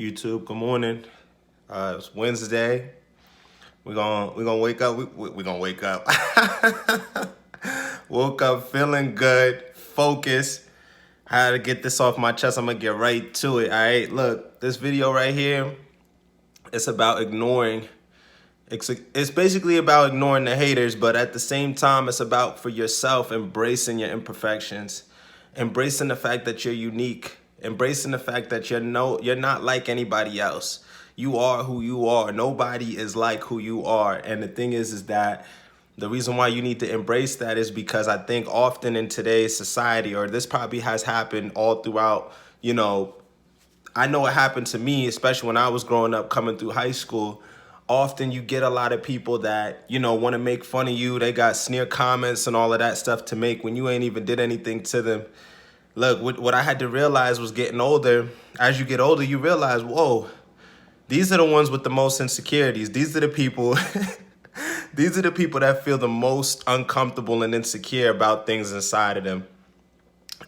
YouTube. Good morning. It's Wednesday. We're gonna wake up. We're gonna wake up. Woke up feeling good, focused. I had to get this off my chest. I'm gonna get right to it. All right. Look, this video right here. It's about ignoring. It's basically about ignoring the haters, but at the same time, it's about for yourself embracing your imperfections, embracing the fact that you're unique, embracing the fact that you're not like anybody else. You are who you are. Nobody is like who you are. And the thing is that the reason why you need to embrace that is because I think often in today's society, or this probably has happened all throughout, I know it happened to me, especially when I was growing up, coming through high school. Often you get a lot of people that, want to make fun of you. They got sneer comments and all of that stuff to make when you ain't even did anything to them. Look, what I had to realize was getting older. As you get older, you realize, whoa, these are the ones with the most insecurities. These are the people, these are the people that feel the most uncomfortable and insecure about things inside of them.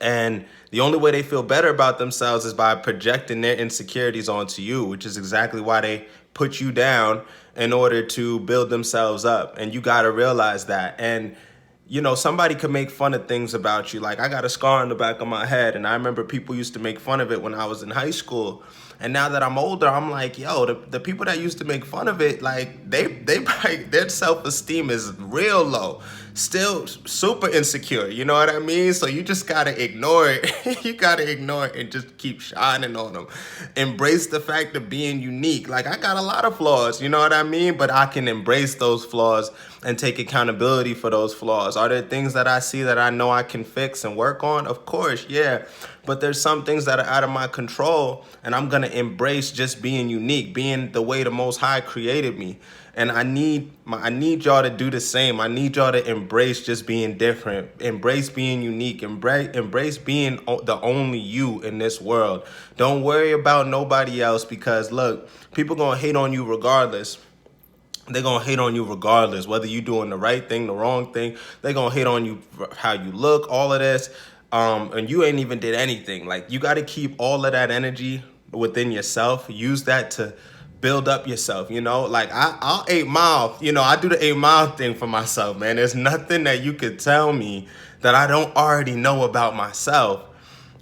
And the only way they feel better about themselves is by projecting their insecurities onto you, which is exactly why they put you down in order to build themselves up. And you got to realize that. And, somebody could make fun of things about you. Like, I got a scar on the back of my head, and I remember people used to make fun of it when I was in high school. And now that I'm older, I'm like, yo, the people that used to make fun of it, like, their self-esteem is real low. Still super insecure, you know what I mean? So you just gotta ignore it. You gotta ignore it and just keep shining on them. Embrace the fact of being unique. Like, I got a lot of flaws, you know what I mean? But I can embrace those flaws and take accountability for those flaws. Are there things that I see that I know I can fix and work on? Of course, yeah. But there's some things that are out of my control, and I'm gonna embrace just being unique, being the way the Most High created me. And I need y'all to do the same. I need y'all to embrace just being different, embrace being unique, embrace being the only you in this world. Don't worry about nobody else, because look, people gonna hate on you regardless. They're gonna hate on you regardless, whether you're doing the right thing, the wrong thing. They're gonna hate on you for how you look, all of this. And you ain't even did anything. Like, you gotta keep all of that energy within yourself. Use that to build up yourself, like I'll 8 Mile, I do the 8 Mile thing for myself, man. There's nothing that you could tell me that I don't already know about myself.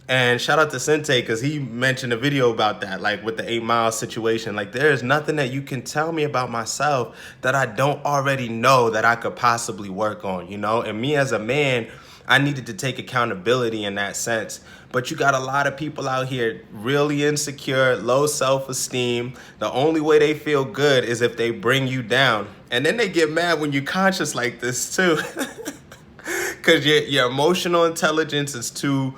And shout out to Sente, because he mentioned a video about that, like with the 8 Mile situation. Like, there is nothing that you can tell me about myself that I don't already know that I could possibly work on, And me as a man, I needed to take accountability in that sense. But you got a lot of people out here really insecure, low self-esteem. The only way they feel good is if they bring you down. And then they get mad when you're conscious like this too. Because your emotional intelligence is too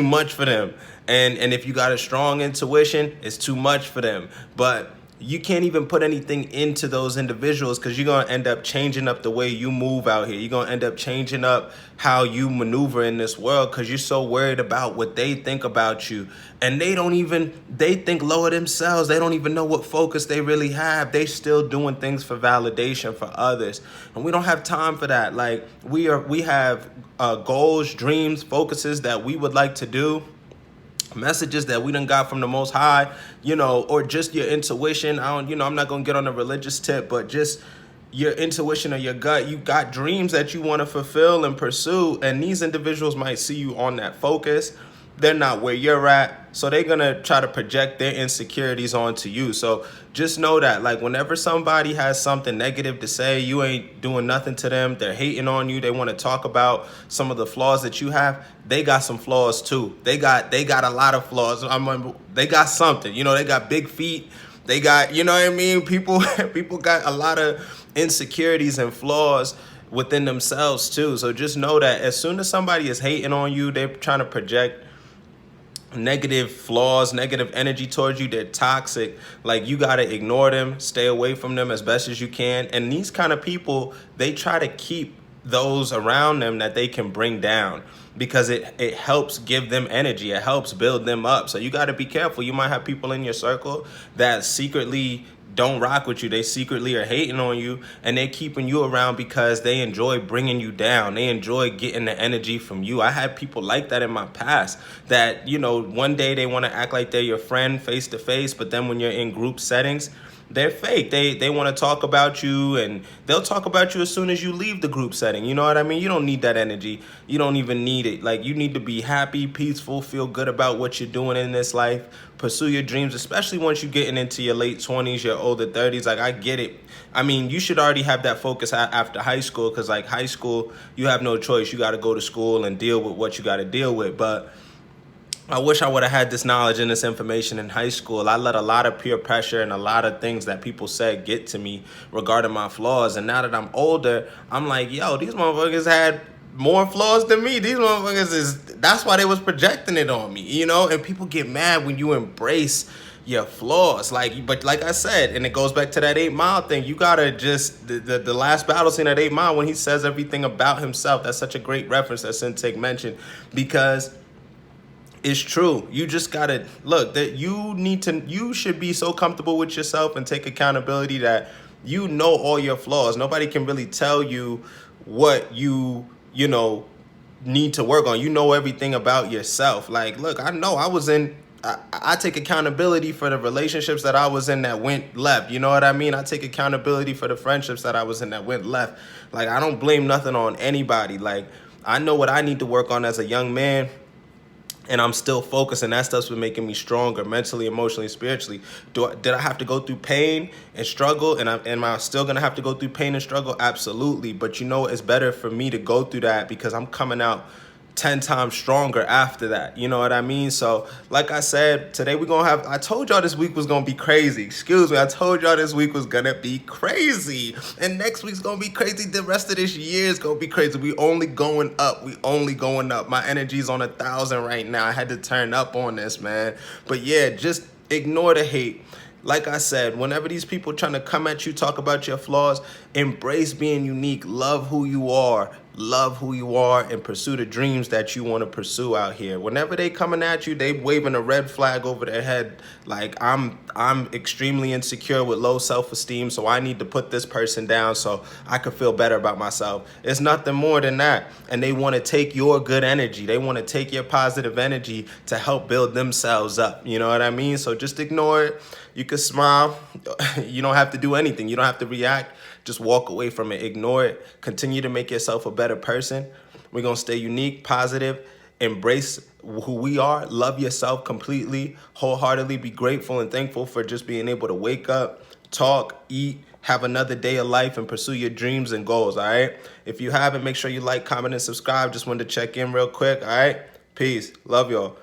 much for them. And if you got a strong intuition, it's too much for them. But you can't even put anything into those individuals, because you're going to end up changing up the way you move out here. You're going to end up changing up how you maneuver in this world, because you're so worried about what they think about you. And they think lower themselves. They don't even know what focus they really have. They still doing things for validation for others. And we don't have time for that. Like, we have goals, dreams, focuses that we would like to do, messages that we done got from the Most High, or just your intuition. I'm not gonna get on a religious tip, but just your intuition or your gut. You got dreams that you want to fulfill and pursue, and these individuals might see you on that focus. They're not where you're at, so they're gonna try to project their insecurities onto you. So just know that, like, whenever somebody has something negative to say, you ain't doing nothing to them. They're hating on you. They want to talk about some of the flaws that you have. They got some flaws too. They got a lot of flaws. They got something. They got big feet. They got, what I mean? People got a lot of insecurities and flaws within themselves too. So just know that as soon as somebody is hating on you, they're trying to project negative flaws, negative energy towards you. They're toxic. Like, you got to ignore them, stay away from them as best as you can. And these kind of people, they try to keep those around them that they can bring down, because it helps give them energy. It helps build them up. So you got to be careful. You might have people in your circle that secretly don't rock with you. They secretly are hating on you, and they keeping you around because they enjoy bringing you down. They enjoy getting the energy from you. I had people like that in my past that, you know, one day they want to act like they're your friend face to face, but then when you're in group settings, they're fake. They want to talk about you, and they'll talk about you as soon as you leave the group setting. You know what I mean? You don't need that energy. You don't even need it. Like, you need to be happy, peaceful, feel good about what you're doing in this life. Pursue your dreams, especially once you're getting into your late 20s, your older 30s. Like, I get it. I mean, you should already have that focus after high school, because like high school, you have no choice. You got to go to school and deal with what you got to deal with. But I wish I would have had this knowledge and this information in high school. I let a lot of peer pressure and a lot of things that people said get to me regarding my flaws. And now that I'm older, I'm like, yo, these motherfuckers had more flaws than me. These motherfuckers that's why they was projecting it on me, you know? And people get mad when you embrace your flaws. But like I said, and it goes back to that 8 Mile thing, you gotta just, the last battle scene at 8 Mile when he says everything about himself, that's such a great reference that Sensei mentioned, because it's true. You just gotta look that you should be so comfortable with yourself and take accountability that you know all your flaws. Nobody can really tell you what you know need to work on. You know everything about yourself. Like, look, I know I take accountability for the relationships that I was in that went left. You know what I mean? I take accountability for the friendships that I was in that went left. Like, I don't blame nothing on anybody. Like, I know what I need to work on as a young man, and I'm still focused, and that stuff's been making me stronger mentally, emotionally, spiritually. Did I have to go through pain and struggle, and am I still gonna have to go through pain and struggle? Absolutely. But you know, it's better for me to go through that because I'm coming out 10 times stronger after that. You know what I mean? So like I said, today I told y'all this week was gonna be crazy. Excuse me, I told y'all this week was gonna be crazy. And next week's gonna be crazy. The rest of this year is gonna be crazy. We only going up. My energy's on 1,000 right now. I had to turn up on this, man. But yeah, just ignore the hate. Like I said, whenever these people trying to come at you, talk about your flaws, embrace being unique. Love who you are. Love who you are and pursue the dreams that you want to pursue out here. Whenever they coming at you, they waving a red flag over their head. Like, I'm extremely insecure with low self-esteem, so I need to put this person down so I can feel better about myself. It's nothing more than that. And they want to take your good energy. They want to take your positive energy to help build themselves up. You know what I mean? So just ignore it. You can smile. You don't have to do anything. You don't have to react. Just walk away from it. Ignore it. Continue to make yourself a better person. We're going to stay unique, positive, embrace who we are, love yourself completely, wholeheartedly, be grateful and thankful for just being able to wake up, talk, eat, have another day of life, and pursue your dreams and goals, all right? If you haven't, make sure you like, comment, and subscribe. Just wanted to check in real quick, all right? Peace. Love y'all.